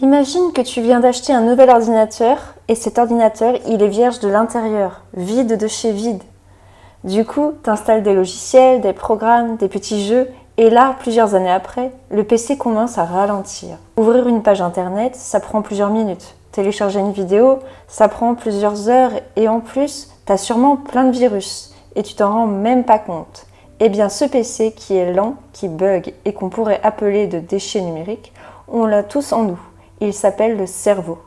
Imagine que tu viens d'acheter un nouvel ordinateur et cet ordinateur, il est vierge de l'intérieur, vide de chez vide. Du coup, tu installes des logiciels, des programmes, des petits jeux et là, plusieurs années après, le PC commence à ralentir. Ouvrir une page internet, ça prend plusieurs minutes. Télécharger une vidéo, ça prend plusieurs heures et en plus, tu as sûrement plein de virus et tu t'en rends même pas compte. Eh bien, ce PC qui est lent, qui bug et qu'on pourrait appeler de déchet numérique, on l'a tous en nous. Il s'appelle le cerveau.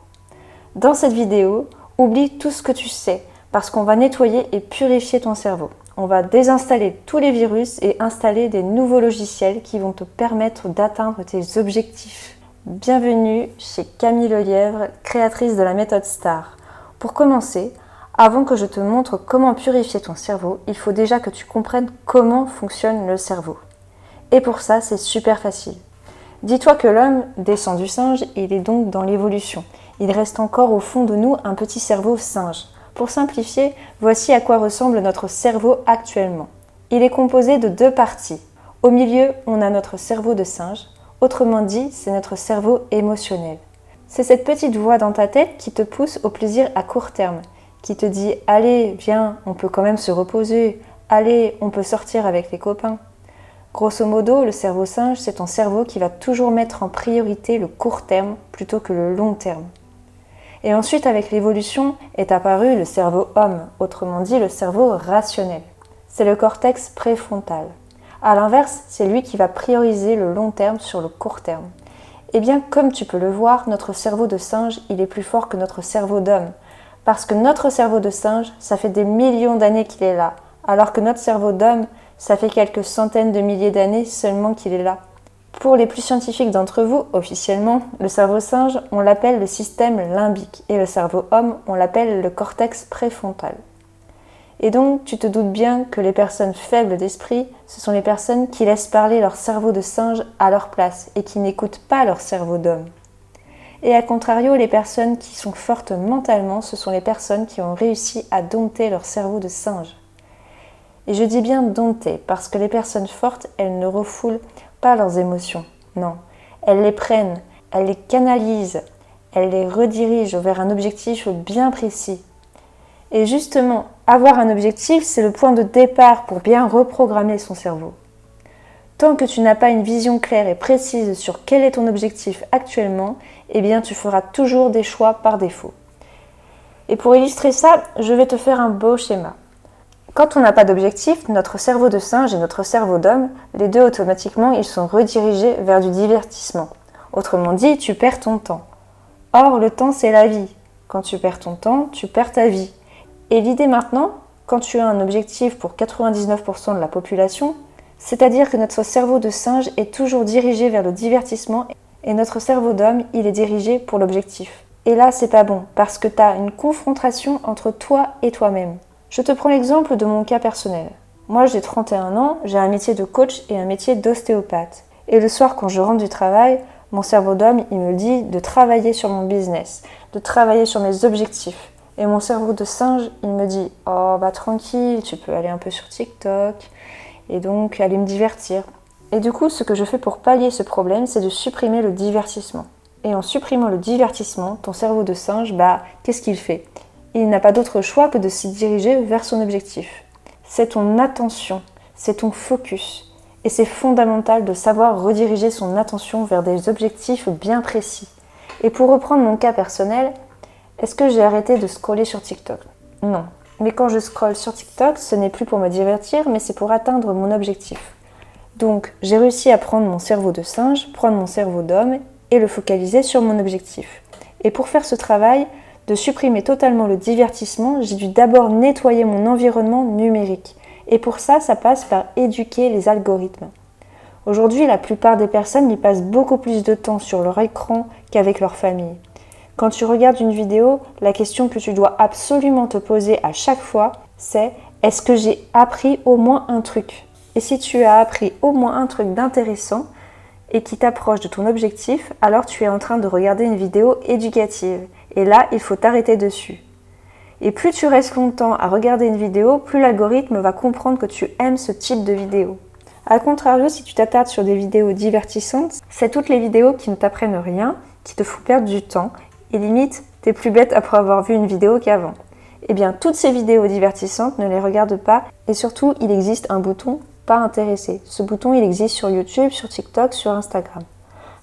Dans cette vidéo, oublie tout ce que tu sais parce qu'on va nettoyer et purifier ton cerveau. On va désinstaller tous les virus et installer des nouveaux logiciels qui vont te permettre d'atteindre tes objectifs. Bienvenue chez Camille Lelièvre, créatrice de la méthode STAR. Pour commencer, avant que je te montre comment purifier ton cerveau, il faut déjà que tu comprennes comment fonctionne le cerveau. Et pour ça, c'est super facile. Dis-toi que l'homme descend du singe, il est donc dans l'évolution. Il reste encore au fond de nous un petit cerveau singe. Pour simplifier, voici à quoi ressemble notre cerveau actuellement. Il est composé de deux parties. Au milieu, on a notre cerveau de singe. Autrement dit, c'est notre cerveau émotionnel. C'est cette petite voix dans ta tête qui te pousse au plaisir à court terme, qui te dit « Allez, viens, on peut quand même se reposer. Allez, on peut sortir avec les copains. » Grosso modo, le cerveau singe, c'est ton cerveau qui va toujours mettre en priorité le court terme plutôt que le long terme. Et ensuite, avec l'évolution, est apparu le cerveau homme, autrement dit le cerveau rationnel. C'est le cortex préfrontal. A l'inverse, c'est lui qui va prioriser le long terme sur le court terme. Et bien, comme tu peux le voir, notre cerveau de singe, il est plus fort que notre cerveau d'homme. Parce que notre cerveau de singe, ça fait des millions d'années qu'il est là, alors que notre cerveau d'homme, ça fait quelques centaines de milliers d'années seulement qu'il est là. Pour les plus scientifiques d'entre vous, officiellement, le cerveau singe, on l'appelle le système limbique et le cerveau homme, on l'appelle le cortex préfrontal. Et donc, tu te doutes bien que les personnes faibles d'esprit, ce sont les personnes qui laissent parler leur cerveau de singe à leur place et qui n'écoutent pas leur cerveau d'homme. Et à contrario, les personnes qui sont fortes mentalement, ce sont les personnes qui ont réussi à dompter leur cerveau de singe. Et je dis bien dompter, parce que les personnes fortes, elles ne refoulent pas leurs émotions. Non, elles les prennent, elles les canalisent, elles les redirigent vers un objectif bien précis. Et justement, avoir un objectif, c'est le point de départ pour bien reprogrammer son cerveau. Tant que tu n'as pas une vision claire et précise sur quel est ton objectif actuellement, eh bien tu feras toujours des choix par défaut. Et pour illustrer ça, je vais te faire un beau schéma. Quand on n'a pas d'objectif, notre cerveau de singe et notre cerveau d'homme, les deux automatiquement, ils sont redirigés vers du divertissement. Autrement dit, tu perds ton temps. Or, le temps, c'est la vie. Quand tu perds ton temps, tu perds ta vie. Et l'idée maintenant, quand tu as un objectif pour 99% de la population, c'est-à-dire que notre cerveau de singe est toujours dirigé vers le divertissement et notre cerveau d'homme, il est dirigé pour l'objectif. Et là, c'est pas bon, parce que tu as une confrontation entre toi et toi-même. Je te prends l'exemple de mon cas personnel. Moi, j'ai 31 ans, j'ai un métier de coach et un métier d'ostéopathe. Et le soir, quand je rentre du travail, mon cerveau d'homme, il me dit de travailler sur mon business, de travailler sur mes objectifs. Et mon cerveau de singe, il me dit « Oh, bah tranquille, tu peux aller un peu sur TikTok et donc aller me divertir. » Et du coup, ce que je fais pour pallier ce problème, c'est de supprimer le divertissement. Et en supprimant le divertissement, ton cerveau de singe, bah, qu'est-ce qu'il fait ? Il n'a pas d'autre choix que de s'y diriger vers son objectif. C'est ton attention, c'est ton focus. Et c'est fondamental de savoir rediriger son attention vers des objectifs bien précis. Et pour reprendre mon cas personnel, est-ce que j'ai arrêté de scroller sur TikTok ? Non. Mais quand je scrolle sur TikTok, ce n'est plus pour me divertir, mais c'est pour atteindre mon objectif. Donc, j'ai réussi à prendre mon cerveau de singe, prendre mon cerveau d'homme et le focaliser sur mon objectif. Et pour faire ce travail, de supprimer totalement le divertissement, j'ai dû d'abord nettoyer mon environnement numérique. Et pour ça, ça passe par éduquer les algorithmes. Aujourd'hui, la plupart des personnes y passent beaucoup plus de temps sur leur écran qu'avec leur famille. Quand tu regardes une vidéo, la question que tu dois absolument te poser à chaque fois, c'est « Est-ce que j'ai appris au moins un truc ?» Et si tu as appris au moins un truc d'intéressant et qui t'approche de ton objectif, alors tu es en train de regarder une vidéo éducative. Et là, il faut t'arrêter dessus. Et plus tu restes longtemps à regarder une vidéo, plus l'algorithme va comprendre que tu aimes ce type de vidéo. A contrario, si tu t'attardes sur des vidéos divertissantes, c'est toutes les vidéos qui ne t'apprennent rien, qui te fout perdre du temps et limite, t'es plus bête après avoir vu une vidéo qu'avant. Eh bien, toutes ces vidéos divertissantes, ne les regarde pas et surtout, il existe un bouton pas intéressé. Ce bouton, il existe sur YouTube, sur TikTok, sur Instagram.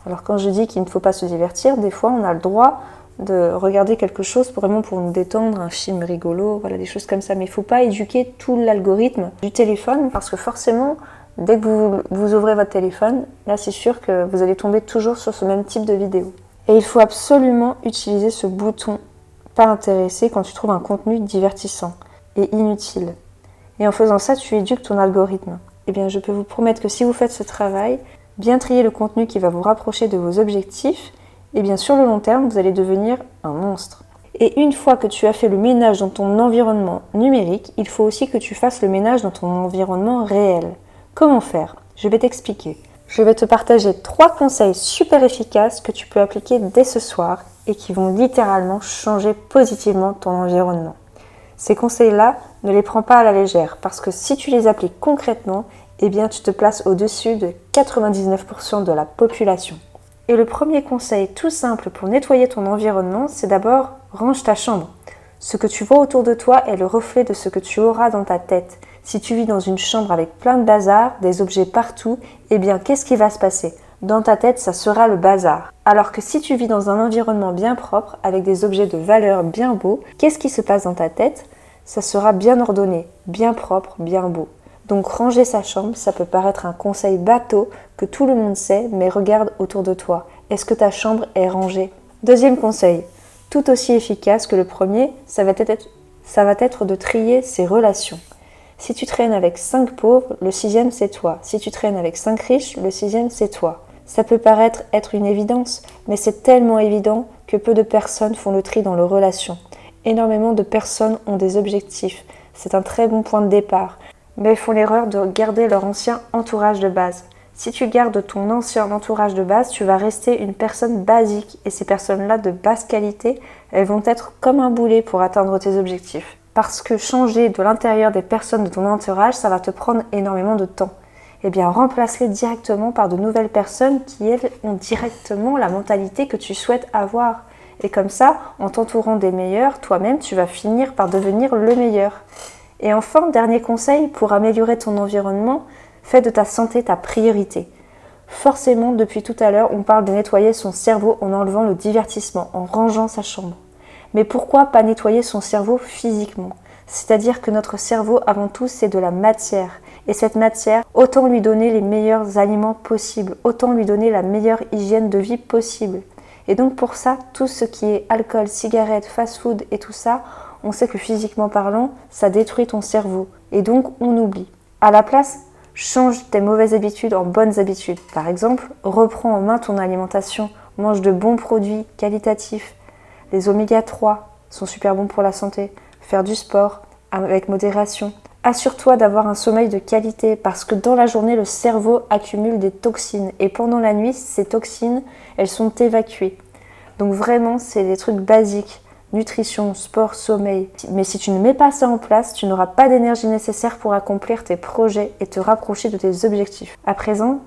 Alors quand je dis qu'il ne faut pas se divertir, des fois, on a le droit de regarder quelque chose vraiment pour nous détendre, un film rigolo, voilà, des choses comme ça. Mais il ne faut pas éduquer tout l'algorithme du téléphone parce que forcément, dès que vous ouvrez votre téléphone, là, c'est sûr que vous allez tomber toujours sur ce même type de vidéo. Et il faut absolument utiliser ce bouton pas intéressé quand tu trouves un contenu divertissant et inutile. Et en faisant ça, tu éduques ton algorithme. Eh bien, je peux vous promettre que si vous faites ce travail, bien trier le contenu qui va vous rapprocher de vos objectifs, eh bien, sur le long terme, vous allez devenir un monstre. Et une fois que tu as fait le ménage dans ton environnement numérique, il faut aussi que tu fasses le ménage dans ton environnement réel. Comment faire? Je vais t'expliquer. Je vais te partager 3 conseils super efficaces que tu peux appliquer dès ce soir et qui vont littéralement changer positivement ton environnement. Ces conseils-là, ne les prends pas à la légère parce que si tu les appliques concrètement, eh bien tu te places au-dessus de 99% de la population. Et le premier conseil tout simple pour nettoyer ton environnement, c'est d'abord range ta chambre. Ce que tu vois autour de toi est le reflet de ce que tu auras dans ta tête. Si tu vis dans une chambre avec plein de bazar, des objets partout, eh bien qu'est-ce qui va se passer? Dans ta tête, ça sera le bazar. Alors que si tu vis dans un environnement bien propre, avec des objets de valeur bien beaux, qu'est-ce qui se passe dans ta tête? Ça sera bien ordonné, bien propre, bien beau. Donc ranger sa chambre, ça peut paraître un conseil bateau que tout le monde sait, mais regarde autour de toi. Est-ce que ta chambre est rangée? Deuxième conseil, tout aussi efficace que le premier, ça va être de trier ses relations. Si tu traînes avec 5 pauvres, le 6e c'est toi. Si tu traînes avec 5 riches, le 6e c'est toi. Ça peut paraître être une évidence, mais c'est tellement évident que peu de personnes font le tri dans leurs relations. Énormément de personnes ont des objectifs. C'est un très bon point de départ. Mais ils font l'erreur de garder leur ancien entourage de base. Si tu gardes ton ancien entourage de base, tu vas rester une personne basique. Et ces personnes-là de basse qualité, elles vont être comme un boulet pour atteindre tes objectifs. Parce que changer de l'intérieur des personnes de ton entourage, ça va te prendre énormément de temps. Eh bien, remplace-les directement par de nouvelles personnes qui, elles, ont directement la mentalité que tu souhaites avoir. Et comme ça, en t'entourant des meilleurs, toi-même, tu vas finir par devenir le meilleur. Et enfin, dernier conseil, pour améliorer ton environnement, fais de ta santé ta priorité. Forcément, depuis tout à l'heure, on parle de nettoyer son cerveau en enlevant le divertissement, en rangeant sa chambre. Mais pourquoi pas nettoyer son cerveau physiquement? C'est-à-dire que notre cerveau, avant tout, c'est de la matière. Et cette matière, autant lui donner les meilleurs aliments possibles, autant lui donner la meilleure hygiène de vie possible. Et donc pour ça, tout ce qui est alcool, cigarettes, fast-food et tout ça, on sait que physiquement parlant, ça détruit ton cerveau. Et donc on oublie. À la place, change tes mauvaises habitudes en bonnes habitudes. Par exemple, reprends en main ton alimentation, mange de bons produits qualitatifs. Les oméga 3 sont super bons pour la santé. Faire du sport avec modération. Assure-toi d'avoir un sommeil de qualité parce que dans la journée, le cerveau accumule des toxines et pendant la nuit, ces toxines, elles sont évacuées. Donc vraiment, c'est des trucs basiques. Nutrition, sport, sommeil. Mais si tu ne mets pas ça en place, tu n'auras pas d'énergie nécessaire pour accomplir tes projets et te rapprocher de tes objectifs. À présent,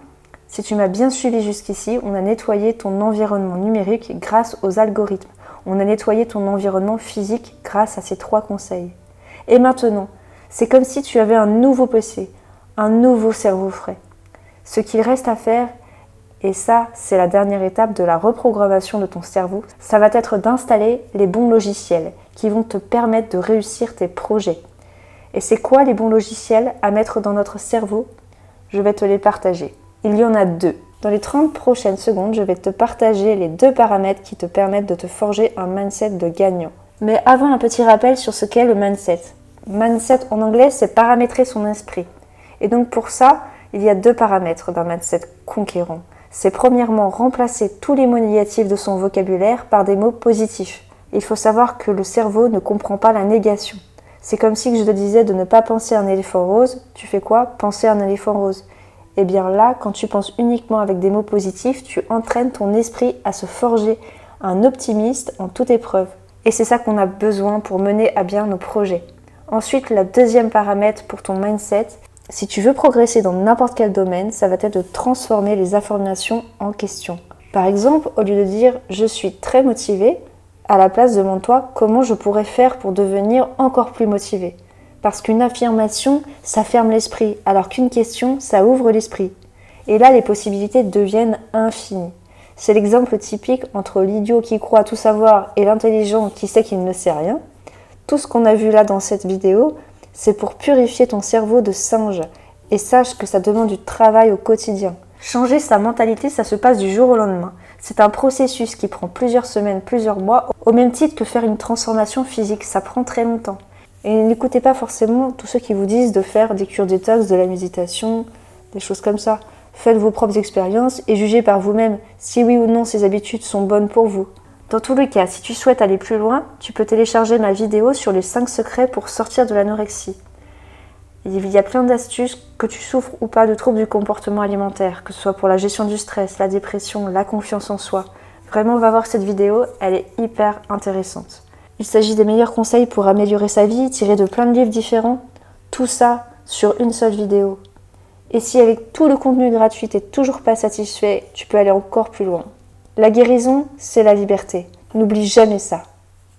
si tu m'as bien suivi jusqu'ici, on a nettoyé ton environnement numérique grâce aux algorithmes. On a nettoyé ton environnement physique grâce à ces 3 conseils. Et maintenant, c'est comme si tu avais un nouveau PC, un nouveau cerveau frais. Ce qu'il reste à faire, et ça, c'est la dernière étape de la reprogrammation de ton cerveau, ça va être d'installer les bons logiciels qui vont te permettre de réussir tes projets. Et c'est quoi les bons logiciels à mettre dans notre cerveau? Je vais te les partager. Il y en a 2. Dans les 30 prochaines secondes, je vais te partager les 2 paramètres qui te permettent de te forger un mindset de gagnant. Mais avant, un petit rappel sur ce qu'est le mindset. Mindset en anglais, c'est paramétrer son esprit. Et donc pour ça, il y a 2 paramètres d'un mindset conquérant. C'est premièrement remplacer tous les mots négatifs de son vocabulaire par des mots positifs. Il faut savoir que le cerveau ne comprend pas la négation. C'est comme si je te disais de ne pas penser à un éléphant rose. Tu fais quoi? Penser à un éléphant rose. Et bien là, quand tu penses uniquement avec des mots positifs, tu entraînes ton esprit à se forger un optimiste en toute épreuve. Et c'est ça qu'on a besoin pour mener à bien nos projets. Ensuite, le deuxième paramètre pour ton mindset, si tu veux progresser dans n'importe quel domaine, ça va être de transformer les informations en questions. Par exemple, au lieu de dire « je suis très motivé », à la place demande-toi comment je pourrais faire pour devenir encore plus motivé. Parce qu'une affirmation, ça ferme l'esprit, alors qu'une question, ça ouvre l'esprit. Et là, les possibilités deviennent infinies. C'est l'exemple typique entre l'idiot qui croit tout savoir et l'intelligent qui sait qu'il ne sait rien. Tout ce qu'on a vu là dans cette vidéo, c'est pour purifier ton cerveau de singe. Et sache que ça demande du travail au quotidien. Changer sa mentalité, ça se passe du jour au lendemain. C'est un processus qui prend plusieurs semaines, plusieurs mois, au même titre que faire une transformation physique, ça prend très longtemps. Et n'écoutez pas forcément tous ceux qui vous disent de faire des cures détox, de la méditation, des choses comme ça. Faites vos propres expériences et jugez par vous-même si oui ou non ces habitudes sont bonnes pour vous. Dans tous les cas, si tu souhaites aller plus loin, tu peux télécharger ma vidéo sur les 5 secrets pour sortir de l'anorexie. Il y a plein d'astuces, que tu souffres ou pas de troubles du comportement alimentaire, que ce soit pour la gestion du stress, la dépression, la confiance en soi. Vraiment, va voir cette vidéo, elle est hyper intéressante. Il s'agit des meilleurs conseils pour améliorer sa vie, tirés de plein de livres différents. Tout ça sur une seule vidéo. Et si avec tout le contenu gratuit t'es toujours pas satisfait, tu peux aller encore plus loin. La guérison, c'est la liberté. N'oublie jamais ça.